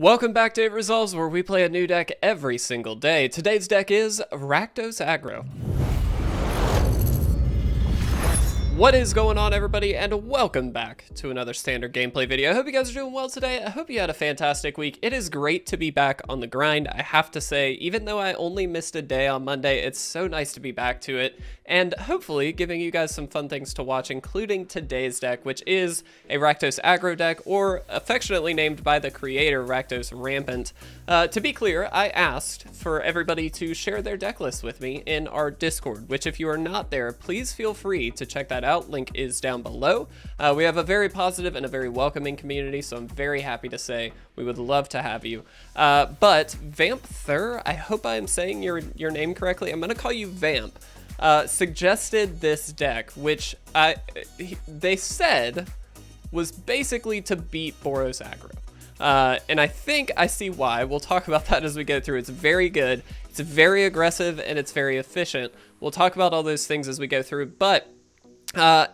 Welcome back to It Resolves, where we play a new deck every single day. Today's deck is Rakdos Aggro. What is going on, everybody, and welcome back to another standard gameplay video. I hope you guys are doing well today. I hope you had a fantastic week. It is great to be back on the grind. I have to say, even though I only missed a day on Monday, it's so nice to be back to it, and hopefully giving you guys some fun things to watch, including today's deck, which is a Rakdos Aggro deck, or affectionately named by the creator, Rakdos Rampant. To be clear, I asked for everybody to share their deck list with me in our Discord, which if you are not there, please feel free to check that out. Link is down below. We have a very positive and a very welcoming community, so I'm very happy to say we would love to have you. But Vampthyr, I hope I'm saying your name correctly. I'm gonna call you Vamp. Suggested this deck, which they said was basically to beat Boros Aggro. And I think I see why. We'll talk about that as we go through. It's very good, it's very aggressive, and it's very efficient. We'll talk about all those things as we go through, but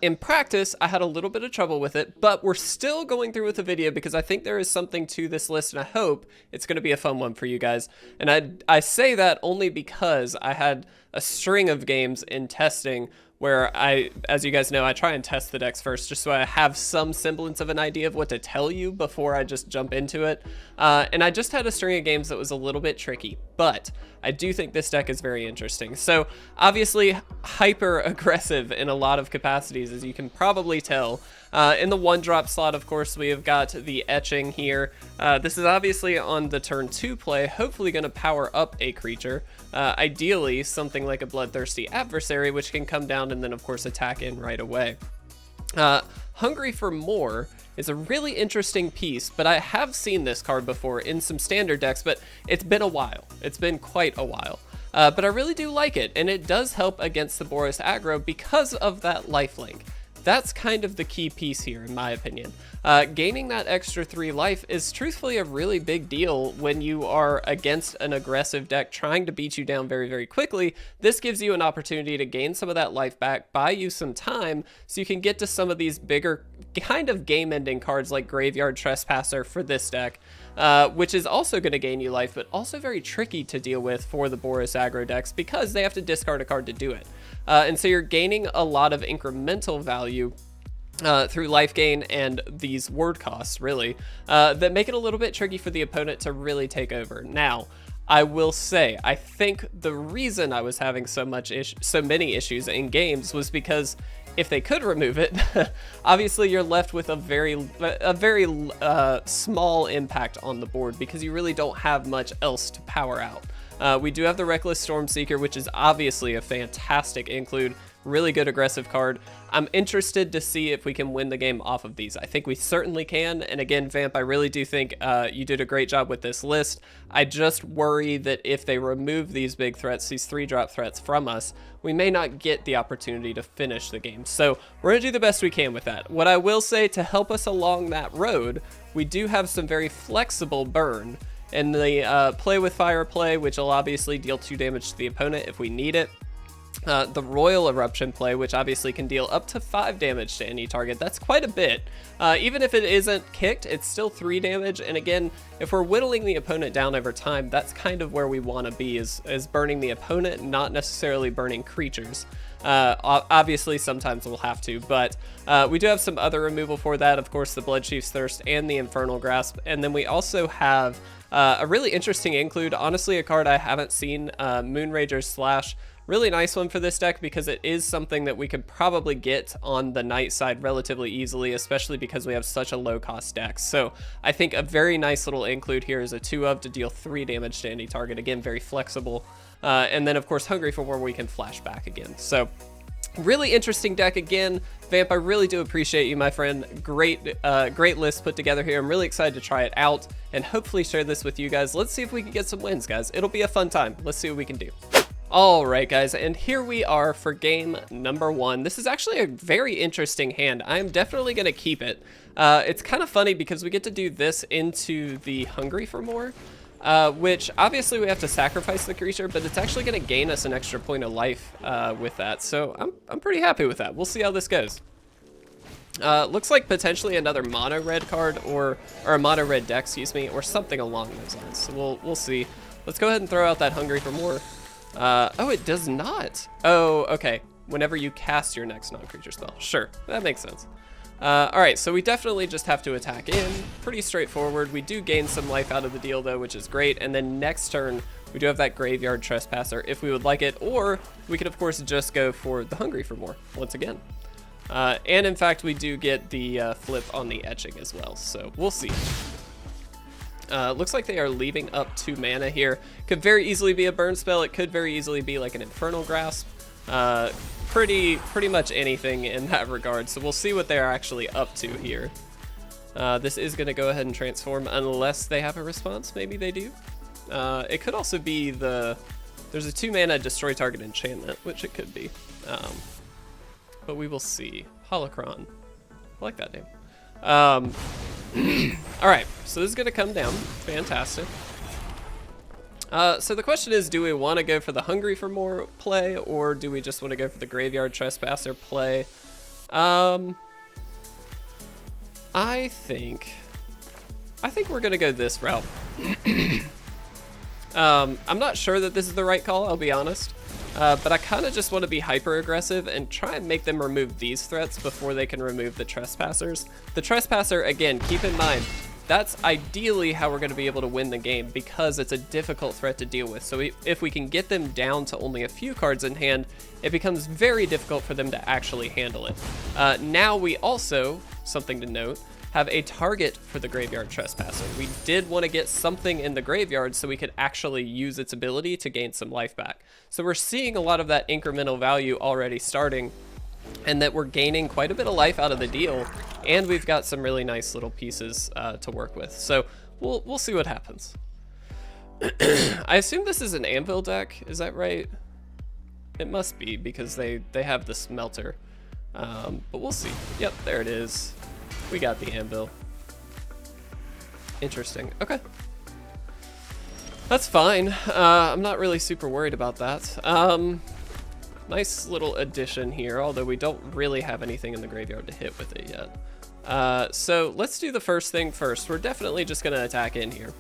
in practice, I had a little bit of trouble with it, but we're still going through with the video because I think there is something to this list, and I hope it's going to be a fun one for you guys. And I say that only because I had a string of games in testing where as you guys know, I try and test the decks first just so I have some semblance of an idea of what to tell you before I just jump into it. And I just had a string of games that was a little bit tricky, but I do think this deck is very interesting. So obviously hyper aggressive in a lot of capacities, as you can probably tell. In the 1-drop slot, of course, we have got the etching here. This is obviously on the turn 2 play, hopefully going to power up a creature. Ideally, something like a Bloodthirsty Adversary, which can come down and then, of course, attack in right away. Hungry for More is a really interesting piece, but I have seen this card before in some standard decks, but it's been a while. It's been quite a while. But I really do like it, and it does help against the Boros Aggro because of that lifelink. That's kind of the key piece here, in my opinion. Gaining that extra 3 life is truthfully a really big deal when you are against an aggressive deck trying to beat you down very, very quickly. This gives you an opportunity to gain some of that life back, buy you some time, so you can get to some of these bigger kind of game-ending cards like Graveyard Trespasser for this deck, which is also going to gain you life, but also very tricky to deal with for the Boros Aggro decks because they have to discard a card to do it. And so you're gaining a lot of incremental value through life gain and these word costs, really, that make it a little bit tricky for the opponent to really take over. Now, I will say, I think the reason I was having so many issues in games was because if they could remove it, obviously you're left with a very small impact on the board because you really don't have much else to power out. We do have the Reckless Stormseeker, which is obviously a fantastic include, really good aggressive card. I'm interested to see if we can win the game off of these. I think we certainly can, and again, Vamp, I really do think you did a great job with this list. I just worry that if they remove these big threats, these 3-drop threats from us, we may not get the opportunity to finish the game. So we're gonna do the best we can with that. What I will say to help us along that road, we do have some very flexible burn. And the Play with Fire play, which will obviously deal 2 damage to the opponent if we need it. The Royal Eruption play, which obviously can deal up to 5 damage to any target. That's quite a bit. Even if it isn't kicked, it's still 3 damage. And again, if we're whittling the opponent down over time, that's kind of where we want to be, is burning the opponent, not necessarily burning creatures. Obviously, sometimes we'll have to, but we do have some other removal for that. Of course, the Bloodchief's Thirst and the Infernal Grasp. And then we also have a really interesting include, honestly a card I haven't seen, Moonrager's Slash. Really nice one for this deck because it is something that we could probably get on the night side relatively easily, especially because we have such a low cost deck. So I think a very nice little include here is a 2-of to deal 3 damage to any target. Again, very flexible. And then of course Hungry for More, we can flash back again. So really interesting deck again. Vamp, I really do appreciate you, my friend. Great list put together here. I'm really excited to try it out and hopefully share this with you guys. Let's see if we can get some wins, guys. It'll be a fun time. Let's see what we can do. All right, guys, and here we are for game number 1. This is actually a very interesting hand. I am definitely going to keep it. It's kind of funny because we get to do this into the Hungry for More, which obviously we have to sacrifice the creature, but it's actually going to gain us an extra point of life with that. So I'm pretty happy with that. We'll see how this goes. Looks like potentially another mono red card or a mono red deck, excuse me, or something along those lines. So we'll see. Let's go ahead and throw out that Hungry for More. Oh, it does not. Oh, okay. Whenever you cast your next non-creature spell. Sure, that makes sense. All right, so we definitely just have to attack in. Pretty straightforward. We do gain some life out of the deal though, which is great. And then next turn, we do have that Graveyard Trespasser if we would like it, or we could of course just go for the Hungry for More once again. And in fact, we do get the flip on the etching as well, so we'll see. Looks like they are leaving up 2 mana here. Could very easily be a burn spell. It could very easily be like an Infernal Grasp. Pretty much anything in that regard. So we'll see what they're actually up to here. This is going to go ahead and transform unless they have a response. Maybe they do. It could also be there's a 2 mana destroy target enchantment, which it could be. But we will see. Holocron. I like that name. All right, so this is going to come down. Fantastic. So the question is, do we want to go for the Hungry for More play, or do we just want to go for the Graveyard Trespasser play? I think we're going to go this route. I'm not sure that this is the right call, I'll be honest. But I kind of just want to be hyper aggressive and try and make them remove these threats before they can remove the Trespassers. The Trespasser, again, keep in mind, that's ideally how we're going to be able to win the game because it's a difficult threat to deal with. So if we can get them down to only a few cards in hand, it becomes very difficult for them to actually handle it. Now we also, something to note, have a target for the Graveyard Trespasser. We did want to get something in the graveyard so we could actually use its ability to gain some life back. So we're seeing a lot of that incremental value already starting, and that we're gaining quite a bit of life out of the deal, and we've got some really nice little pieces to work with. So we'll see what happens. I assume this is an Anvil deck, is that right? It must be because they have the Smelter, but we'll see. Yep, there it is. We got the Anvil. Interesting. Okay. That's fine. I'm not really super worried about that. Nice little addition here, although we don't really have anything in the graveyard to hit with it yet. So let's do the first thing first. We're definitely just going to attack in here.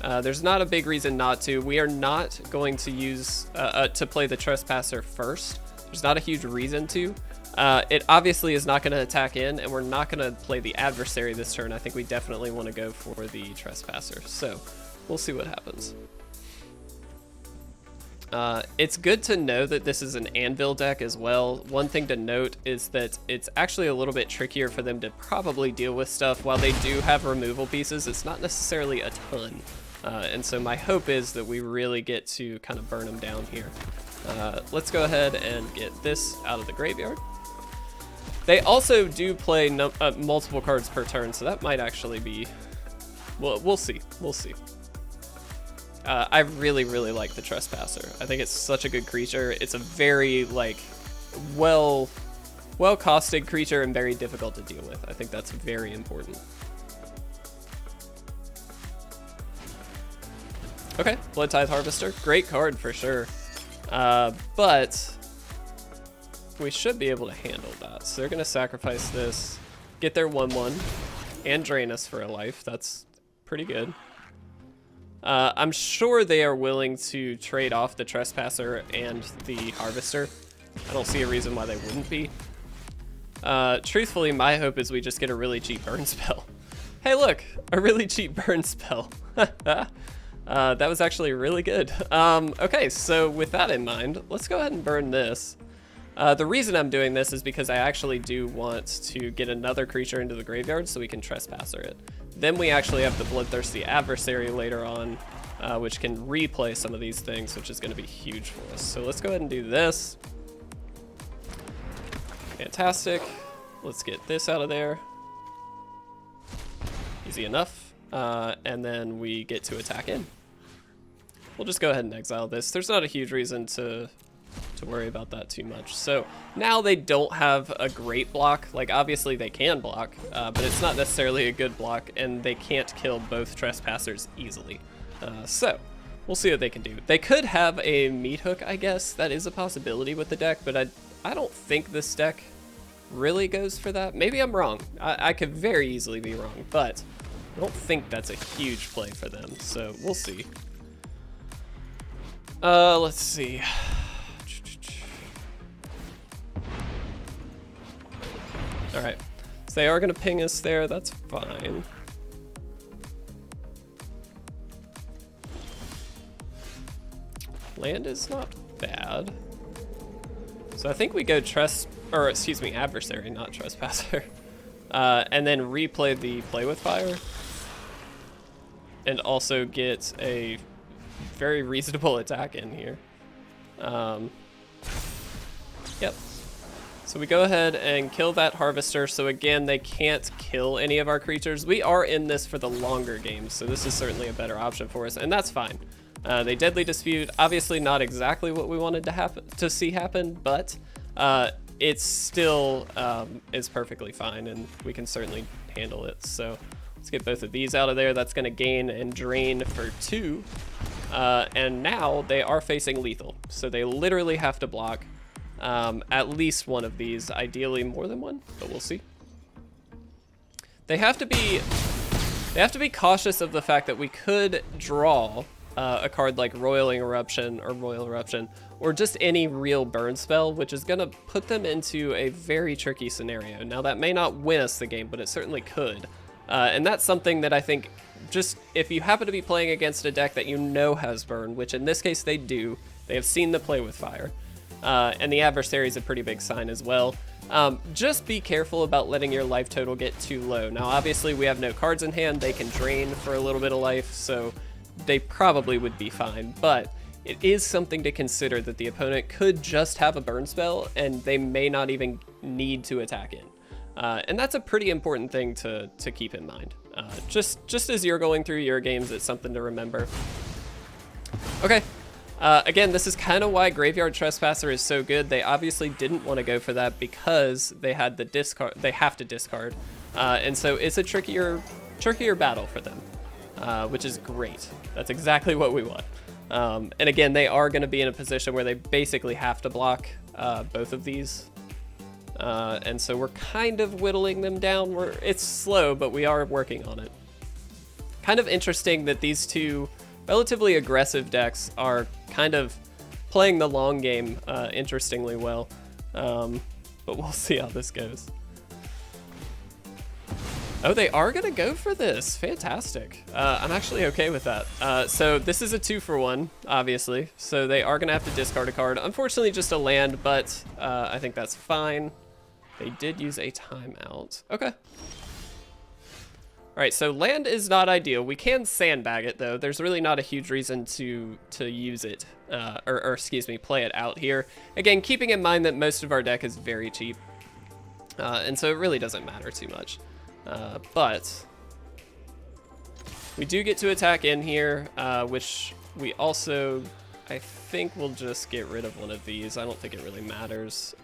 There's not a big reason not to. We are not going to use to play the Trespasser first. There's not a huge reason to. It obviously is not going to attack in, and we're not going to play the adversary this turn. I think we definitely want to go for the Trespasser, so we'll see what happens. It's good to know that this is an Anvil deck as well. One thing to note is that it's actually a little bit trickier for them to probably deal with stuff. While they do have removal pieces, it's not necessarily a ton. And so my hope is that we really get to kind of burn them down here. Let's go ahead and get this out of the graveyard. They also do play multiple cards per turn, so that might actually be... Well, we'll see. We'll see. I really, really like the Trespasser. I think it's such a good creature. It's a very, like, well-costed creature and very difficult to deal with. I think that's very important. Okay, Blood Tithe Harvester. Great card for sure. But we should be able to handle that. So they're going to sacrifice this, get their 1/1, and drain us for a life. That's pretty good. I'm sure they are willing to trade off the Trespasser and the Harvester. I don't see a reason why they wouldn't be. Truthfully, my hope is we just get a really cheap burn spell. Hey, look, a really cheap burn spell. That was actually really good. Okay, so with that in mind, let's go ahead and burn this. The reason I'm doing this is because I actually do want to get another creature into the graveyard so we can Trespasser it. Then we actually have the Bloodthirsty Adversary later on, which can replay some of these things, which is going to be huge for us. So let's go ahead and do this. Fantastic. Let's get this out of there. Easy enough. And then we get to attack in. We'll just go ahead and exile this. There's not a huge reason to worry about that too much. So now they don't have a great block. Like, obviously they can block, but it's not necessarily a good block, and they can't kill both Trespassers easily. So we'll see what they can do. They could have a Meat Hook, I guess. That is a possibility with the deck, but I don't think this deck really goes for that. Maybe I'm wrong. I could very easily be wrong, but I don't think that's a huge play for them, so we'll see. Let's see. All right, so they are gonna ping us there, that's fine. Land is not bad. So I think we go adversary, not trespasser. And then replay the play with fire. And also get a very reasonable attack in here. Yep. So we go ahead and kill that harvester. So again, they can't kill any of our creatures. We are in this for the longer games, so this is certainly a better option for us, and that's fine. They deadly dispute, obviously not exactly what we wanted to see happen, but it's still is perfectly fine, and we can certainly handle it. So let's get both of these out of there. That's going to gain and drain for 2, and now they are facing lethal, so they literally have to block at least one of these, ideally more than one, but we'll see. They have to be cautious of the fact that we could draw a card like Royal Eruption, or just any real burn spell, which is gonna put them into a very tricky scenario. Now that may not win us the game, but it certainly could. And that's something that I think, just if you happen to be playing against a deck that you know has burn, which in this case they do, they have seen the play with fire, and the adversary is a pretty big sign as well. Just be careful about letting your life total get too low. Now obviously we have no cards in hand, they can drain for a little bit of life, so they probably would be fine, but it is something to consider that the opponent could just have a burn spell and they may not even need to attack in. And that's a pretty important thing to keep in mind. Just as you're going through your games, it's something to remember. Okay, again, this is kind of why Graveyard Trespasser is so good. They obviously didn't want to go for that because they had the discard, they have to discard. And so it's a trickier battle for them, which is great. That's exactly what we want. And again, they are going to be in a position where they basically have to block both of these. And so we're kind of whittling them down. It's slow, but we are working on it. Kind of interesting that these two relatively aggressive decks are kind of playing the long game interestingly well. But we'll see how this goes. Oh, they are gonna go for this. Fantastic. I'm actually okay with that. So this is a 2-for-1, obviously. So they are gonna have to discard a card. Unfortunately, just a land, but I think that's fine. They did use a timeout. Okay. All right, so land is not ideal. We can sandbag it though. There's really not a huge reason to use it, or excuse me, play it out here. Again, keeping in mind that most of our deck is very cheap, and so it really doesn't matter too much. But we do get to attack in here, which we also, I think we'll just get rid of one of these. I don't think it really matters.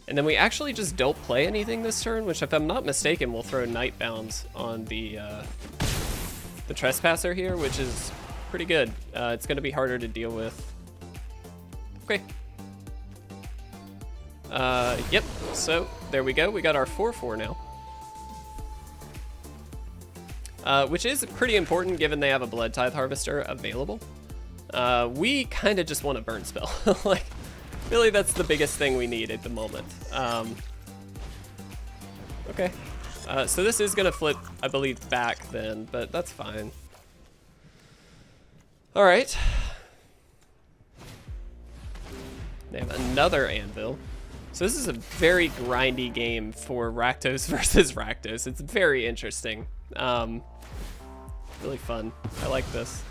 And then we actually just don't play anything this turn, which if I'm not mistaken, we'll throw Nightbound on the Trespasser here, which is pretty good. It's going to be harder to deal with. Okay. Yep, so there we go. We got our 4/4 now. Which is pretty important given they have a Blood Tithe Harvester available. We kind of just want a burn spell. Like, really, that's the biggest thing we need at the moment. Okay. So this is going to flip, I believe, back then, but that's fine. All right. They have another Anvil. So this is a very grindy game for Rakdos versus Rakdos. It's very interesting. Really fun. I like this.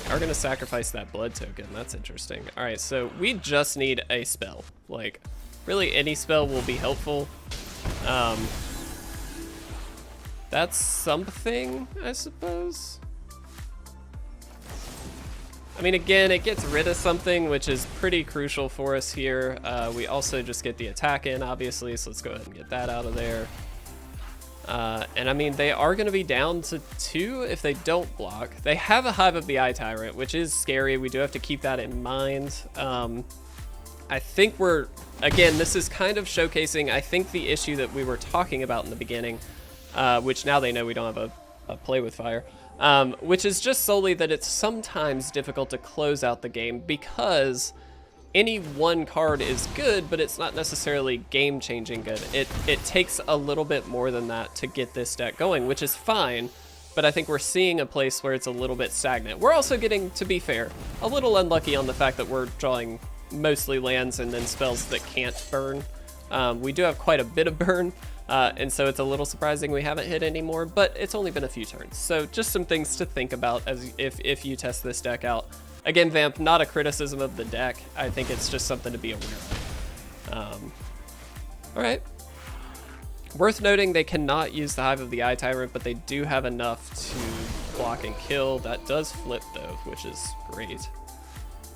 Are gonna sacrifice that blood token. That's interesting. All right, so we just need a spell. Like, really any spell will be helpful. That's something, I suppose. I mean, again, it gets rid of something, which is pretty crucial for us here. We also just get the attack in, obviously, so let's go ahead and get that out of there. And I mean, they are going to be down to 2 if they don't block. They have a Hive of the Eye Tyrant, which is scary. We do have to keep that in mind. I think we're, again, this is kind of showcasing, I think, the issue that we were talking about in the beginning, which now they know we don't have a play with fire, which is just solely that it's sometimes difficult to close out the game because any one card is good, but it's not necessarily game-changing good. It takes a little bit more than that to get this deck going, which is fine, but I think we're seeing a place where it's a little bit stagnant. We're also getting, to be fair, a little unlucky on the fact that we're drawing mostly lands and then spells that can't burn. We do have quite a bit of burn, and so it's a little surprising we haven't hit anymore, but it's only been a few turns. So just some things to think about as if you test this deck out. Again, Vamp, not a criticism of the deck. I think it's just something to be aware of. All right. Worth noting, they cannot use the Hive of the Eye Tyrant, but they do have enough to block and kill. That does flip, though, which is great.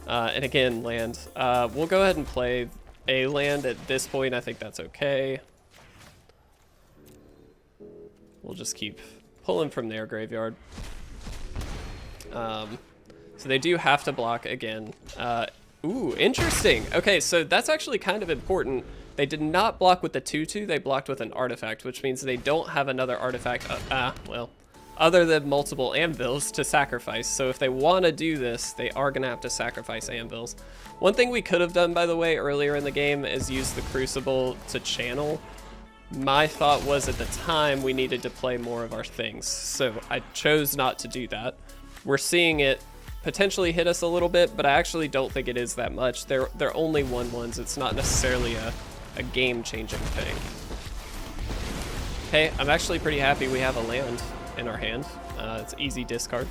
And again, land. We'll go ahead and play a land at this point. I think that's okay. We'll just keep pulling from their graveyard. So they do have to block again. Ooh, interesting. Okay, so that's actually kind of important. They did not block with the 2/2, they blocked with an artifact, which means they don't have another artifact, well, other than multiple anvils to sacrifice. So if they want to do this, they are going to have to sacrifice anvils. One thing we could have done, by the way, earlier in the game is use the Crucible to channel. My thought was at the time we needed to play more of our things, so I chose not to do that. We're seeing it potentially hit us a little bit, but I actually don't think it is that much. They're only 1/1s. It's not necessarily a game-changing thing. Hey, I'm actually pretty happy we have a land in our hand. It's easy discard.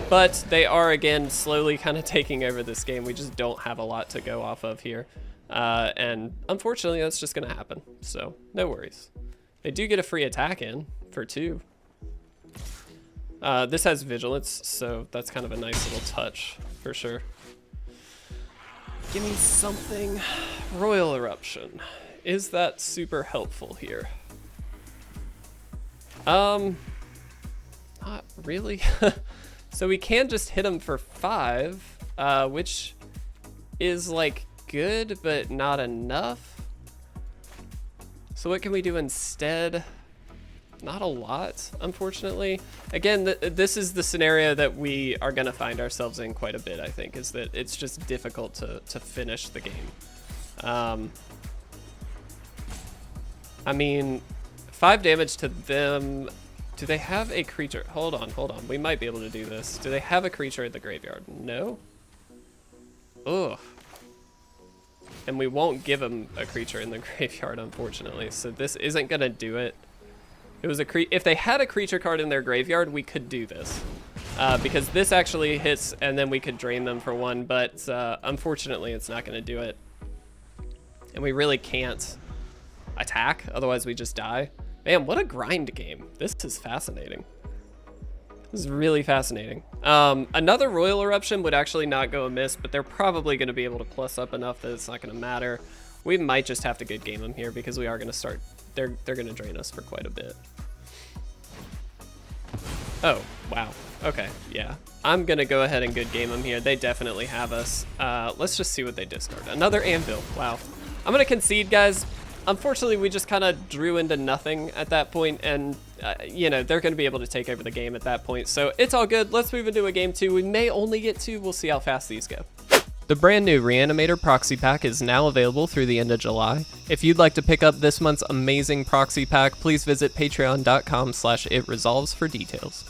But they are, again, slowly kind of taking over this game. We just don't have a lot to go off of here. And unfortunately, that's just going to happen. So, no worries. They do get a free attack in for 2. This has vigilance, so that's kind of a nice little touch for sure. Give me something. Royal Eruption. Is that super helpful here? Not really. So we can just hit him for 5, which is like good, but not enough. So what can we do instead? Not a lot, unfortunately. Again, this is the scenario that we are going to find ourselves in quite a bit, I think, is that it's just difficult to finish the game. I mean, 5 damage to them. Do they have a creature? Hold on. We might be able to do this. Do they have a creature in the graveyard? No? Ugh. And we won't give them a creature in the graveyard, unfortunately. So this isn't going to do it. It was if they had a creature card in their graveyard, we could do this. Because this actually hits, and then we could drain them for 1, but unfortunately it's not going to do it. And we really can't attack, otherwise we just die. Man, what a grind game. This is fascinating. This is really fascinating. Another Royal Eruption would actually not go amiss, but they're probably going to be able to plus up enough that it's not going to matter. We might just have to good game them here because we are going to start. They're going to drain us for quite a bit. Oh, wow. Okay, yeah. I'm going to go ahead and good game them here. They definitely have us. Let's just see what they discard. Another anvil. Wow. I'm going to concede, guys. Unfortunately, we just kind of drew into nothing at that point, and, you know, they're going to be able to take over the game at that point. So it's all good. Let's move into a game 2. We may only get 2. We'll see how fast these go. The brand new Reanimator Proxy Pack is now available through the end of July. If you'd like to pick up this month's amazing Proxy Pack, please visit patreon.com/itresolves for details.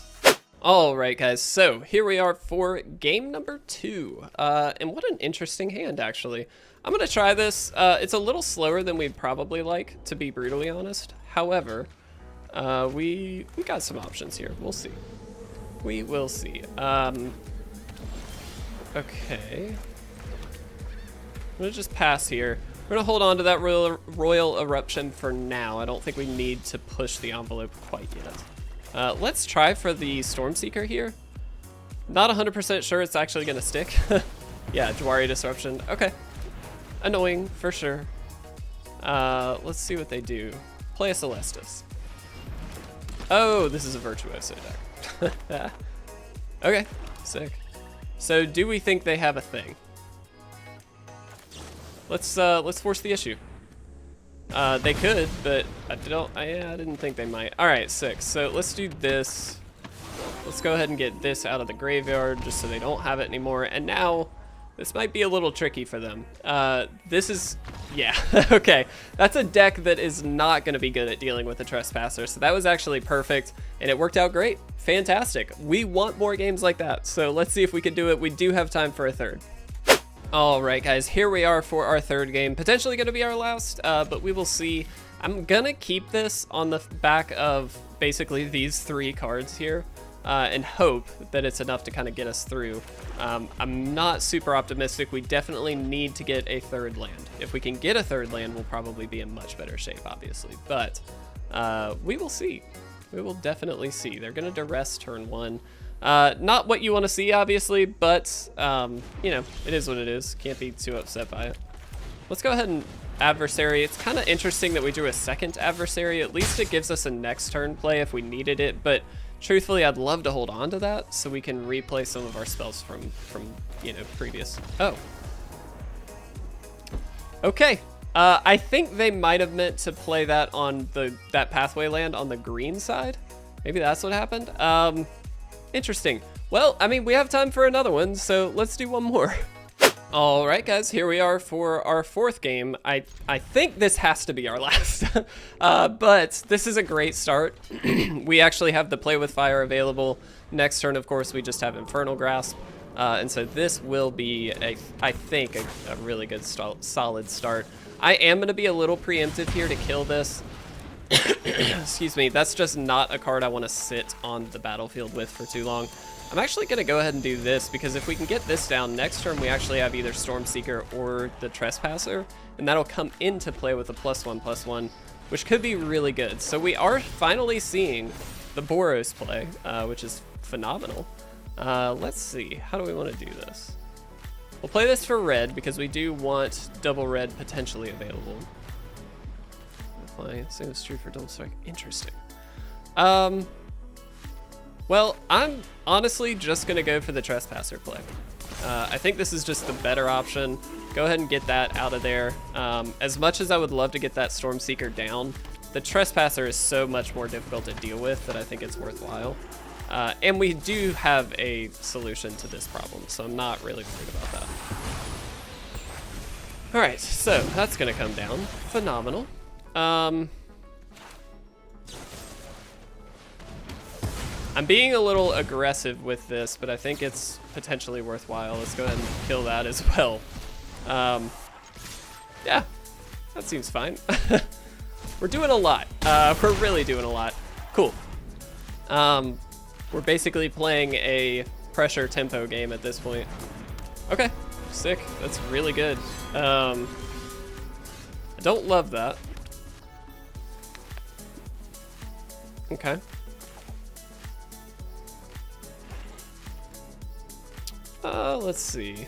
All right, guys, so here we are for game number 2. And what an interesting hand, actually. I'm going to try this. It's a little slower than we'd probably like, to be brutally honest. However, we got some options here. We'll see. We will see. Okay. I'm going to just pass here. We're going to hold on to that Royal Eruption for now. I don't think we need to push the envelope quite yet. Let's try for the Stormseeker here. Not 100% sure it's actually going to stick. Yeah, Jwari Disruption. Okay. Annoying, for sure. Let's see what they do. Play a Celestis. Oh, this is a Virtuoso deck. Okay, sick. So do we think they have a thing? let's force the issue. They could, but I didn't think they might. All right, 6. So let's do this. Let's go ahead and get this out of the graveyard just so they don't have it anymore. And now this might be a little tricky for them. This is, yeah, okay. That's a deck that is not going to be good at dealing with the Trespasser. So that was actually perfect, and it worked out great. Fantastic. We want more games like that. So let's see if we can do it. We do have time for a third. All right, guys, here we are for our third game. Potentially going to be our last, but we will see. I'm going to keep this on the back of basically these 3 cards here. And hope that it's enough to kind of get us through. I'm not super optimistic. We definitely need to get a third land. If we can get a third land, we'll probably be in much better shape, obviously. But we will see. We will definitely see. They're going to duress turn 1. Not what you want to see, obviously, but, you know, it is what it is. Can't be too upset by it. Let's go ahead and adversary. It's kind of interesting that we drew a second adversary. At least it gives us a next turn play if we needed it, but truthfully, I'd love to hold on to that so we can replay some of our spells from you know, previous. Oh. Okay. I think they might have meant to play that on that pathway land on the green side. Maybe that's what happened. Interesting. Well, I mean, we have time for another one, so let's do one more. All right, guys, here we are for our 4th game. I think this has to be our last, but this is a great start. We actually have the Play with Fire available. Next turn, of course, we just have Infernal Grasp, and so this will be, I think, a really good solid start. I am going to be a little preemptive here to kill this. Excuse me, that's just not a card I want to sit on the battlefield with for too long. I'm actually going to go ahead and do this, because if we can get this down, next turn we actually have either Stormseeker or the Trespasser, and that'll come into play with a +1/+1, which could be really good. So we are finally seeing the Boros play, which is phenomenal. Let's see, how do we want to do this? We'll play this for red, because we do want double red potentially available. Same is true for double strike. Interesting. Well, I'm honestly just going to go for the Trespasser play. I think this is just the better option. Go ahead and get that out of there. As much as I would love to get that Stormseeker down, the Trespasser is so much more difficult to deal with that I think it's worthwhile. And we do have a solution to this problem, so I'm not really worried about that. All right, so that's going to come down. Phenomenal. I'm being a little aggressive with this, but I think it's potentially worthwhile. Let's go ahead and kill that as well. Yeah, that seems fine. We're doing a lot. We're really doing a lot. Cool. We're basically playing a pressure tempo game at this point. Okay, sick. That's really good. I don't love that. Okay. Let's see.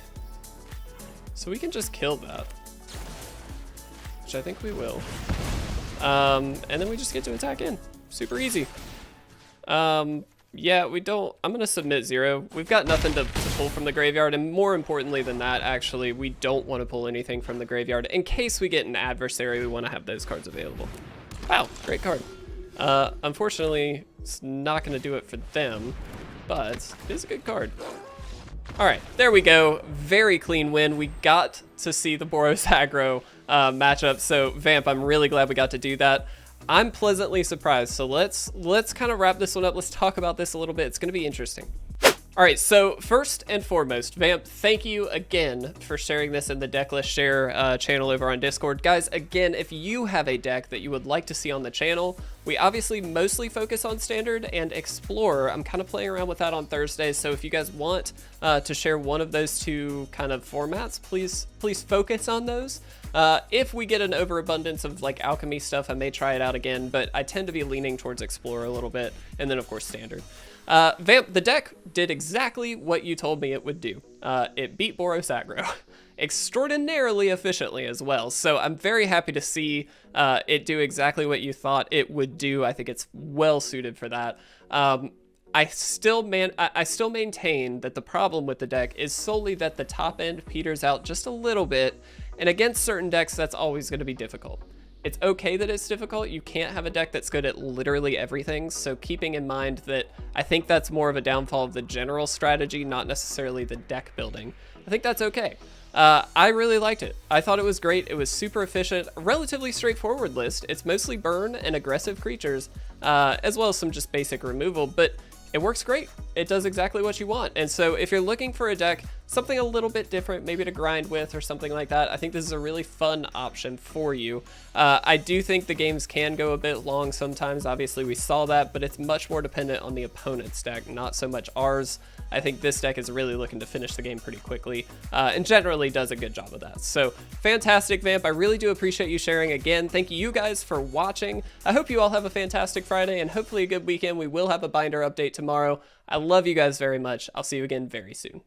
So we can just kill that, which I think we will. And then we just get to attack in. Super easy. Yeah, we don't. I'm gonna submit 0. We've got nothing to pull from the graveyard, and more importantly than that, actually, we don't want to pull anything from the graveyard. In case we get an adversary, we want to have those cards available. Wow, great card. Unfortunately, it's not gonna do it for them, but it is a good card. All right, there we go. Very clean win. We got to see the Rakdos Aggro matchup. So Vamp, I'm really glad we got to do that. I'm pleasantly surprised. So let's kind of wrap this one up. Let's talk about this a little bit. It's going to be interesting. All right, so first and foremost, Vamp, thank you again for sharing this in the Decklist Share channel over on Discord. Guys, again, if you have a deck that you would like to see on the channel, we obviously mostly focus on Standard and Explorer. I'm kind of playing around with that on Thursdays, so if you guys want to share one of those two kind of formats, please focus on those. If we get an overabundance of like Alchemy stuff, I may try it out again, but I tend to be leaning towards Explorer a little bit, and then of course Standard. Vamp, the deck did exactly what you told me it would do. It beat Boros Aggro extraordinarily efficiently as well. So I'm very happy to see it do exactly what you thought it would do. I think it's well suited for that. I still maintain that the problem with the deck is solely that the top end peters out just a little bit, And against certain decks, that's always going to be difficult. It's okay that it's difficult. You can't have a deck that's good at literally everything. So keeping in mind that I think that's more of a downfall of the general strategy, not necessarily the deck building. I think that's okay. I really liked it. I thought it was great. It was super efficient, relatively straightforward list. It's mostly burn and aggressive creatures, as well as some just basic removal, but it works great. It does exactly what you want. And so if you're looking for a deck, something a little bit different, maybe to grind with or something like that, I think this is a really fun option for you. I do think the games can go a bit long sometimes. Obviously we saw that, but it's much more dependent on the opponent's deck, not so much ours. I think this deck is really looking to finish the game pretty quickly, and generally does a good job of that. So fantastic, Vamp. I really do appreciate you sharing. Again, thank you guys for watching. I hope you all have a fantastic Friday and hopefully a good weekend. We will have a binder update tomorrow. I love you guys very much. I'll see you again very soon.